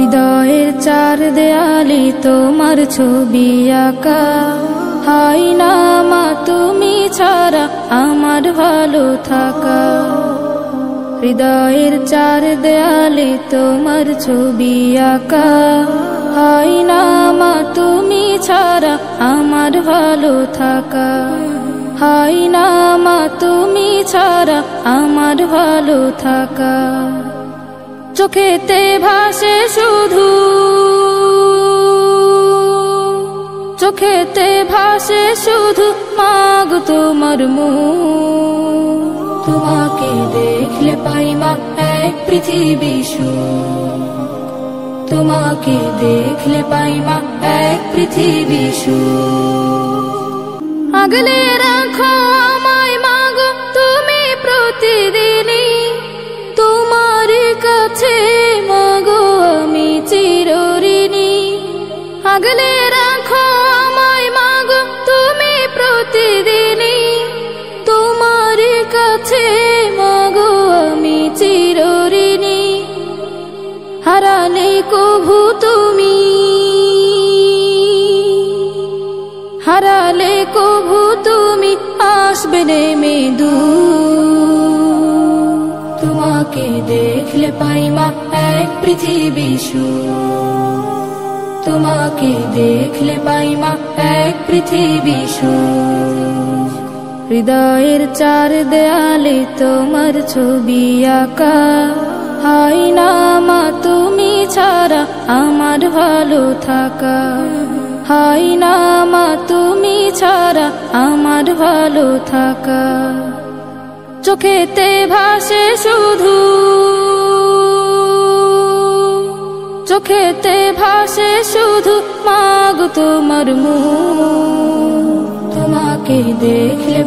হৃদয়ের চার দেয়ালে তোমার ছবি আঁকা, হাই না মা তুমি ছাড়া আমার ভালো থাকা। হৃদয়ের চার দেয়ালে তোমার ছবি আঁকা, হাই না মা তুমি ছাড়া আমার ভালো থাকা। হাই না মা তুমি ছাড়া আমার ভালো থাকা। চোখেতে ভাসে শুধু, চোখেতে ভাসে শুধু মাগো তোমার মুখ। তোমাকে দেখলে পাই মা এক পৃথিবী সুখ। তোমাকে দেখলে পাই মা এক পৃথিবী সুখ। আগলে রাখো আমায় মাগো তুমি প্রতিদিনই, তোমার কাছে মাগো আমি চিরঋণী। আগলে রাখো আমায় মাগো তুমি প্রতিদিনই, তোমার কাছে মাগো আমি চিরঋণী। হারালে কভু তুমি, হারালে কভু তুমি আসবে নেমে দূর। তোমাকে দেখলে পাই মা এক পৃথিবী সুখ। তোমাকে দেখলে পাই মা এক পৃথিবী সুখ। হৃদয়ের চার দেয়ালে তোমার ছবি আঁকা, হাই না মা তুমি ছাড়া আমার ভালো থাকা। হাই না মা তুমি ছাড়া আমার ভালো থাকা। চোখেতে ভাসে শুধু, চোখেতে ভাসে শুধু মাগো তোমার মুখ। তোমাকে দেখলে